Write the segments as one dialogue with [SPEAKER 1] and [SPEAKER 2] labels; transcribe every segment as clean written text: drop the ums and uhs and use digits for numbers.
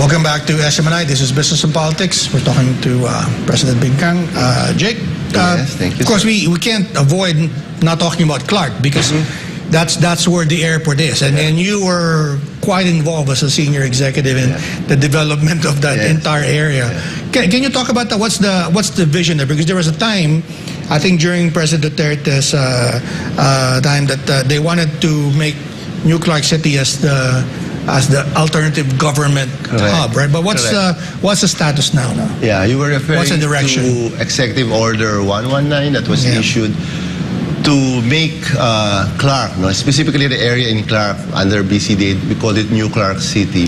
[SPEAKER 1] Welcome back to SMNI. This is Business and Politics. We're talking to President Bingcang. Jake,
[SPEAKER 2] yes, thank you,
[SPEAKER 1] of course,
[SPEAKER 2] sir.
[SPEAKER 1] we can't avoid not talking about Clark because that's where the airport is. And you were quite involved as a senior executive in the development of that entire area. Can you talk about that? What's the vision there? Because there was a time, I think during President Duterte's time, that they wanted to make New Clark City as the alternative government hub, right? But what's the status now?
[SPEAKER 2] Yeah, you were referring
[SPEAKER 1] What's the direction?
[SPEAKER 2] to Executive Order 119 that was issued to make Clark, specifically the area in Clark under BCDA, we called it New Clark City,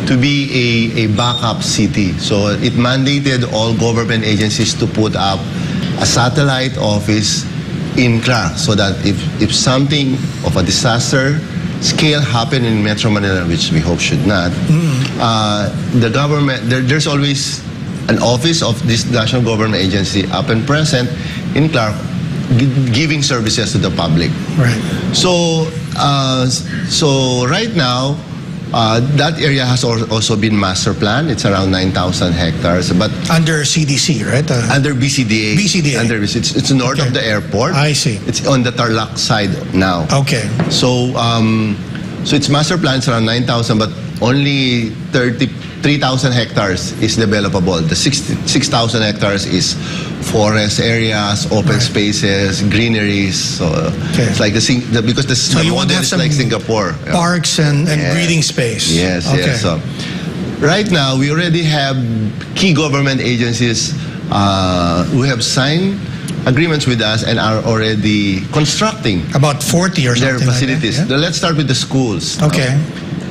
[SPEAKER 2] to be a backup city. So it mandated all government agencies to put up a satellite office in Clark so that if something of a disaster scale happen in Metro Manila, which we hope should not, the government, there's always an office of this national government agency up and present in Clark, giving services to the public.
[SPEAKER 1] Right.
[SPEAKER 2] So, so right now, that area has also been master planned. It's around 9,000 hectares, but
[SPEAKER 1] under CDC, right?
[SPEAKER 2] under BCDA.
[SPEAKER 1] BCDA.
[SPEAKER 2] Under it's north of the airport.
[SPEAKER 1] I see.
[SPEAKER 2] It's on the Tarlac side now.
[SPEAKER 1] Okay.
[SPEAKER 2] So, so it's master plans around 9,000, but only 3,000 hectares is developable. The 6,000 hectares is forest areas, open spaces, greeneries. So it's like because the model is like Singapore.
[SPEAKER 1] Parks and breathing space.
[SPEAKER 2] Yes, yes. So right now we already have key government agencies who have signed agreements with us and are already constructing
[SPEAKER 1] about 40 or
[SPEAKER 2] their
[SPEAKER 1] something
[SPEAKER 2] facilities.
[SPEAKER 1] like that,
[SPEAKER 2] Let's start with the schools.
[SPEAKER 1] Okay.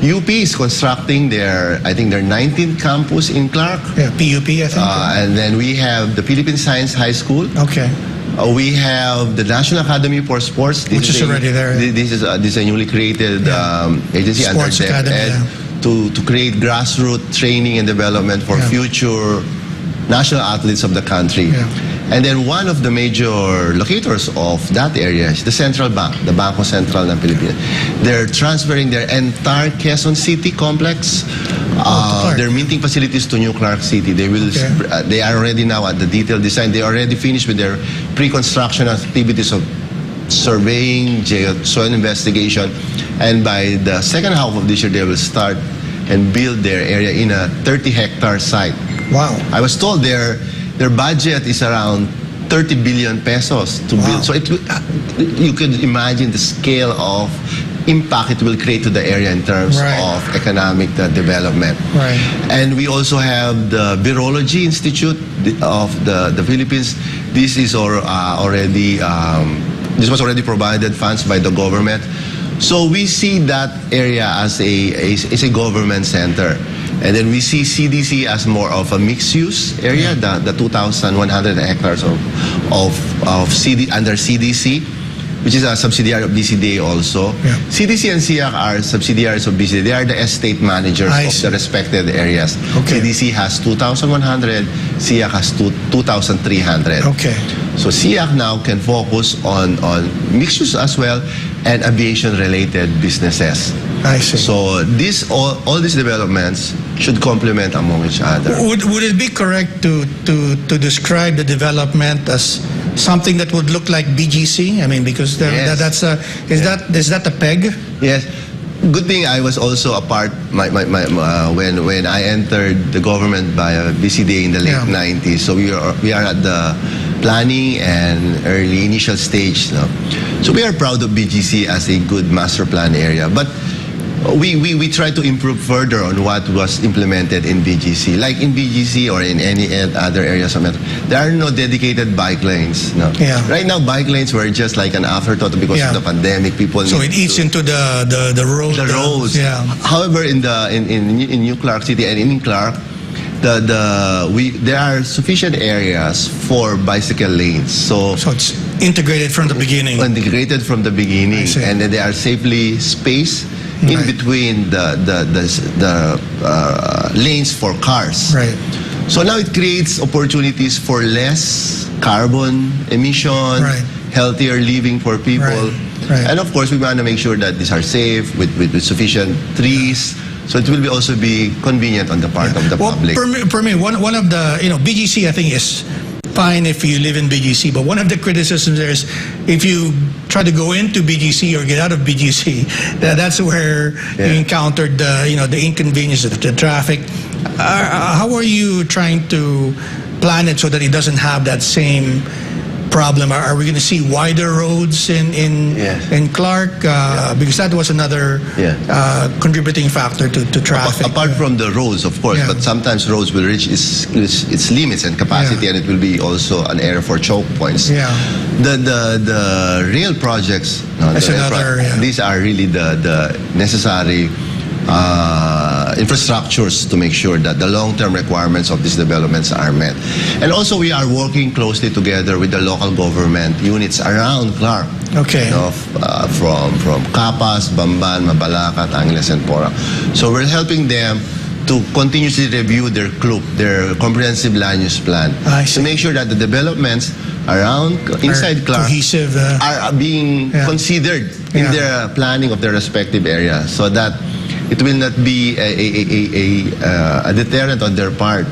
[SPEAKER 2] UP is constructing their 19th campus in Clark.
[SPEAKER 1] Yeah, PUP, I think.
[SPEAKER 2] And then we have the Philippine Science High School.
[SPEAKER 1] Okay.
[SPEAKER 2] We have the National Academy for Sports.
[SPEAKER 1] Which is already there.
[SPEAKER 2] This is a newly created agency
[SPEAKER 1] Sports
[SPEAKER 2] under
[SPEAKER 1] Academy,
[SPEAKER 2] to create grassroots training and development for future national athletes of the country. And then one of the major locators of that area is the Central Bank, the Bangko Sentral ng Pilipinas. They're transferring their entire Quezon City complex, their minting facilities to New Clark City. They will. They are already now at the detailed design. They already finished with their pre-construction activities of surveying, soil investigation, and by the second half of this year, they will start and build their area in a 30-hectare site.
[SPEAKER 1] Wow.
[SPEAKER 2] I was told their budget is around 30 billion pesos to build. So you could imagine the scale of impact it will create to the area in terms of economic development.
[SPEAKER 1] Right.
[SPEAKER 2] And we also have the Virology Institute of the Philippines. This is already this was already provided funds by the government. So we see that area as a government center. And then we see CDC as more of a mixed-use area, the 2,100 hectares of under CDC, which is a subsidiary of BCDA also. CDC and CIAC are subsidiaries of BCDA. They are the estate managers of the respective areas. CDC has 2,100, CIAC has 2,300.
[SPEAKER 1] Okay.
[SPEAKER 2] So CIAC now can focus on mixed use as well and aviation-related businesses.
[SPEAKER 1] I see.
[SPEAKER 2] So all these developments should complement among each other.
[SPEAKER 1] Would it be correct to describe the development as something that would look like BGC? I mean, because that's is that a peg?
[SPEAKER 2] Yes. Good thing I was also a part when I entered the government by BCDA in the late 90s. So we are at the planning and early initial stage now. So we are proud of BGC as a good master plan area. But we try to improve further on what was implemented in BGC. Like in BGC or in any other areas of Metro, there are no dedicated bike lanes. No. Right now, bike lanes were just like an afterthought because of the pandemic. People
[SPEAKER 1] so it eats into the road.
[SPEAKER 2] The roads. However, in New Clark City and in Clark, there are sufficient areas for bicycle lanes. So
[SPEAKER 1] it's integrated from the beginning.
[SPEAKER 2] Integrated from the beginning, and then they are safely spaced in between the lanes for cars.
[SPEAKER 1] Right.
[SPEAKER 2] So now it creates opportunities for less carbon emission, healthier living for people. And of course, we want to make sure that these are safe with sufficient trees So it will be also be convenient on the part of the public.
[SPEAKER 1] For me, one of the, BGC, I think, is fine if you live in BGC, but one of the criticisms there is if you try to go into BGC or get out of BGC, that's where you encountered the inconvenience of the traffic. How are you trying to plan it so that it doesn't have that same problem? Are we going to see wider roads in Clark? Because that was another contributing factor to traffic.
[SPEAKER 2] Apart from the roads, of course, but sometimes roads will reach its limits and capacity, and it will be also an area for choke points. The rail projects, these are really the necessary infrastructures to make sure that the long-term requirements of these developments are met. And also we are working closely together with the local government units around Clark.
[SPEAKER 1] Okay.
[SPEAKER 2] From Capas, Bamban, Mabalacat, Angeles, and Porac. So we're helping them to continuously review their CLUP, their comprehensive land use plan, to make sure that the developments around inside Clark
[SPEAKER 1] cohesive,
[SPEAKER 2] are being considered in their planning of their respective areas, so that it will not be a deterrent on their part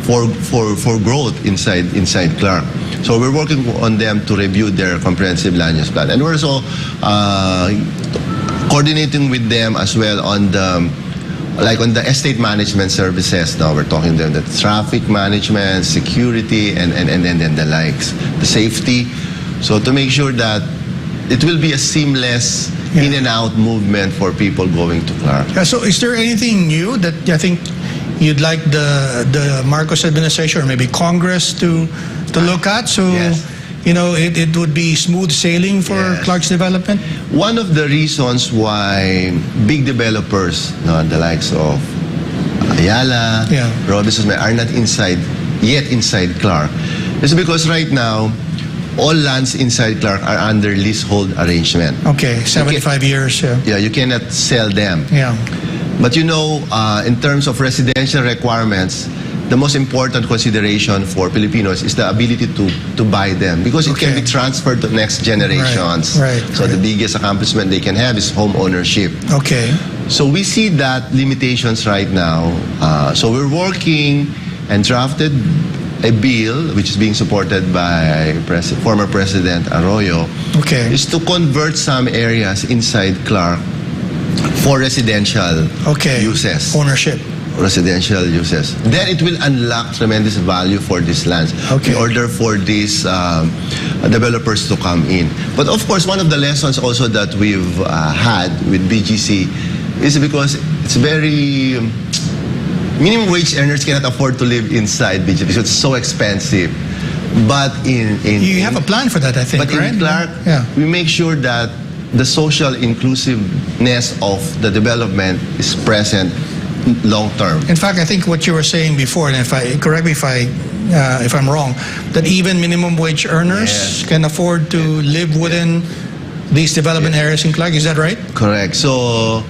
[SPEAKER 2] for growth inside Clark. So we're working on them to review their comprehensive land use plan, and we're also coordinating with them as well on the estate management services. Now we're talking to them the traffic management, security, and the likes, the safety. So to make sure that it will be a seamless in and out movement for people going to Clark.
[SPEAKER 1] So is there anything new that I think you'd like the Marcos administration or maybe Congress to look at? So it would be smooth sailing for Clark's development?
[SPEAKER 2] One of the reasons why big developers, the likes of Ayala, Robinson, are not yet inside Clark is because right now all lands inside Clark are under leasehold arrangement.
[SPEAKER 1] Okay, 75 years.
[SPEAKER 2] Yeah, you cannot sell them.
[SPEAKER 1] Yeah.
[SPEAKER 2] But in terms of residential requirements, the most important consideration for Filipinos is the ability to buy them, because it can be transferred to next generations. So the biggest accomplishment they can have is home ownership.
[SPEAKER 1] Okay.
[SPEAKER 2] So we see that limitations right now. So we're working and drafted a bill which is being supported by former President Arroyo, is to convert some areas inside Clark for residential uses.
[SPEAKER 1] Ownership.
[SPEAKER 2] Residential uses. Then it will unlock tremendous value for these lands in order for these developers to come in. But of course, one of the lessons also that we've had with BGC is because it's very... minimum wage earners cannot afford to live inside BGC because it's so expensive. But
[SPEAKER 1] you have a plan for that, I think,
[SPEAKER 2] but in Clark, we make sure that the social inclusiveness of the development is present long term. In
[SPEAKER 1] fact, I think what you were saying before, and correct me if I'm wrong, that even minimum wage earners can afford to live within these development areas in Clark. Is that right?
[SPEAKER 2] Correct. So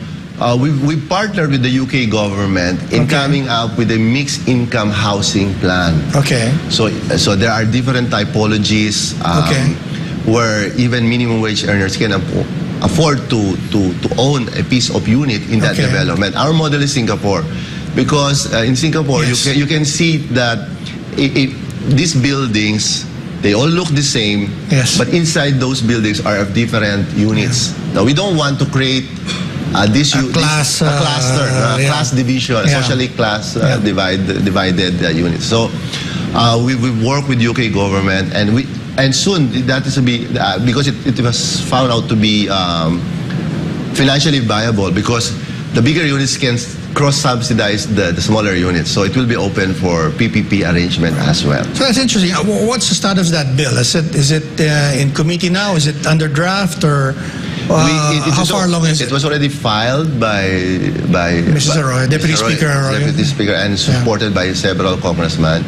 [SPEAKER 2] we partnered with the UK government in coming up with a mixed income housing plan. So there are different typologies where even minimum wage earners can afford to own a piece of unit in that development. Our model is Singapore, because in Singapore you can see that these buildings, they all look the same, but inside those buildings are of different units. Now we don't want to create a cluster, class division, socially class divided units. So we work with UK government, and soon that is to be because it was found out to be financially viable, because the bigger units can cross-subsidize the smaller units. So it will be open for PPP arrangement as well.
[SPEAKER 1] So that's interesting. What's the status of that bill? Is it in committee now? Is it under draft, or how far along is it?
[SPEAKER 2] It was already filed by
[SPEAKER 1] Mrs. Arroyo, Deputy Speaker Arroyo.
[SPEAKER 2] Deputy Speaker, and supported by several congressmen.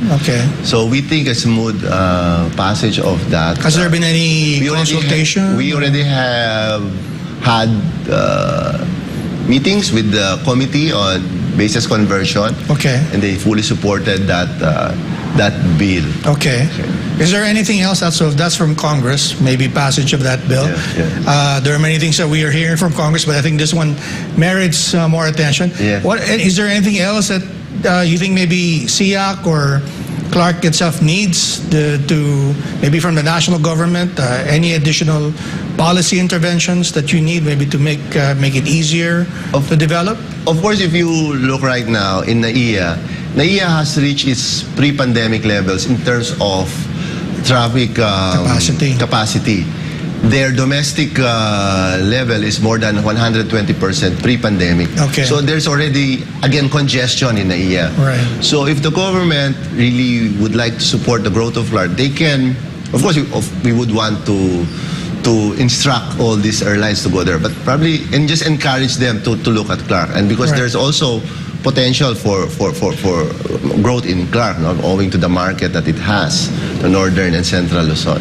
[SPEAKER 2] So we think a smooth passage of that.
[SPEAKER 1] Has there been any consultation?
[SPEAKER 2] We already have had meetings with the Committee on basis conversion.
[SPEAKER 1] Okay.
[SPEAKER 2] And they fully supported that bill.
[SPEAKER 1] Okay. Is there anything else that's from Congress? Maybe passage of that bill. There are many things that we are hearing from Congress, but I think this one merits more attention. Is there anything else that you think maybe CIAC or Clark itself needs to maybe from the national government? Any additional policy interventions that you need maybe to make it easier to develop?
[SPEAKER 2] Of course, if you look right now in NAIA has reached its pre-pandemic levels in terms of traffic capacity. Their domestic level is more than 120% pre-pandemic.
[SPEAKER 1] Okay.
[SPEAKER 2] So there's already, again, congestion in NAIA.
[SPEAKER 1] Right.
[SPEAKER 2] So if the government really would like to support the growth of Clark, they can, of course, we would want to instruct all these airlines to go there, but probably, and just encourage them to look at Clark. And because there's also potential for growth in Clark, owing to the market that it has, the northern and central Luzon.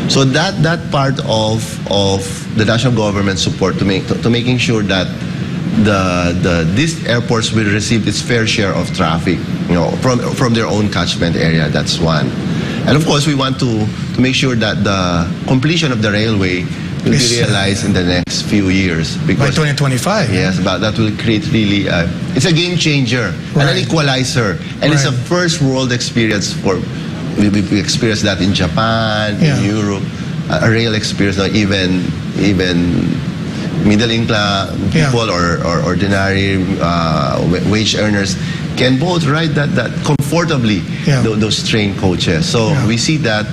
[SPEAKER 2] So that part of the national government support to making sure that these airports will receive its fair share of traffic, from their own catchment area. That's one. And of course, we want to make sure that the completion of the railway will be realized in the next few years. Because
[SPEAKER 1] by 2025.
[SPEAKER 2] Yes, but that will create really, it's a game changer and an equalizer. And it's a first world experience we experienced that in Japan, in Europe, a real experience, even middle-income people or ordinary wage earners can both ride that comfortably, those train coaches. So we see that.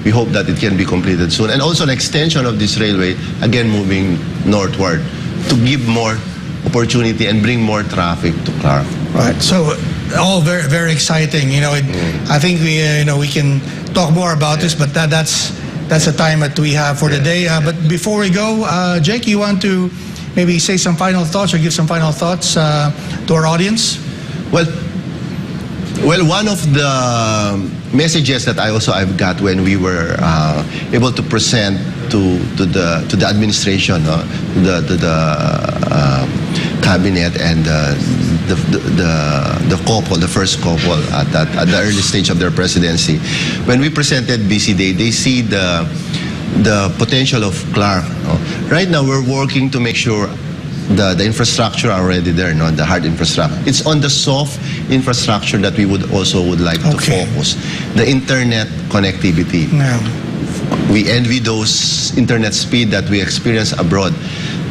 [SPEAKER 2] We hope that it can be completed soon. And also an extension of this railway, again moving northward, to give more opportunity and bring more traffic to Clark.
[SPEAKER 1] Right. So all very, very exciting. I think we can talk more about this, but that's the time that we have for today. But before we go, Jake, you want to maybe say some final thoughts or give some final thoughts to our audience?
[SPEAKER 2] Well, one of the messages that I've got when we were able to present to the administration, to the cabinet and the first couple at the early stage of their presidency, when we presented BCDA, they see the potential of Clark. Right now, we're working to make sure the infrastructure are already there, the hard infrastructure. It's on the soft infrastructure that we would like to focus. The internet connectivity. We envy those internet speed that we experience abroad.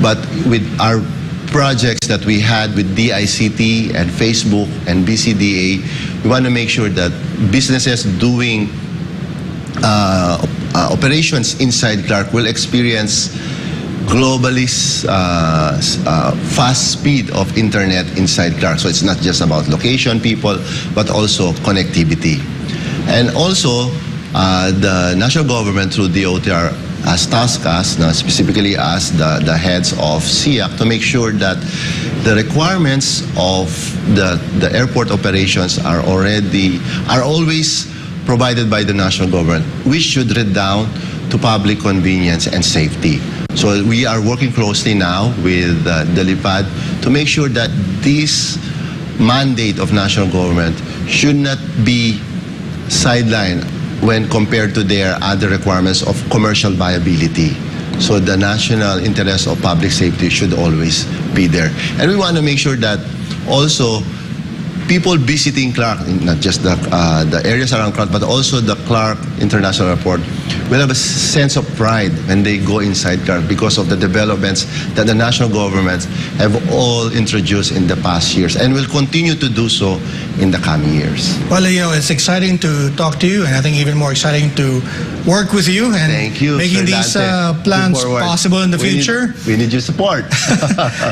[SPEAKER 2] But with our projects that we had with DICT and Facebook and BCDA, we want to make sure that businesses doing operations inside Clark will experience globally fast speed of internet inside Clark. So it's not just about location, people, but also connectivity. And also, the national government through DOTR has tasked us, specifically as the heads of CIAC, to make sure that the requirements of the airport operations are always provided by the national government, which should redound to public convenience and safety. So we are working closely now with the LIPAD to make sure that this mandate of national government should not be sidelined when compared to their other requirements of commercial viability. So the national interest of public safety should always be there. And we want to make sure that also people visiting Clark, not just the areas around Clark, but also the Clark International Airport, will have a sense of pride when they go inside Clark because of the developments that the national governments have all introduced in the past years and will continue to do so in the coming years.
[SPEAKER 1] Well, it's exciting to talk to you, and I think even more exciting to work with you and making these plans possible in the future.
[SPEAKER 2] We need your support.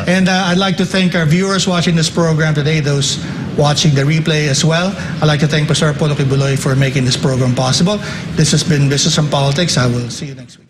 [SPEAKER 1] And I'd like to thank our viewers watching this program today, those watching the replay as well. I'd like to thank Pastor Polo Kibuloy for making this program possible. This has been Business and Politics. I will see you next week.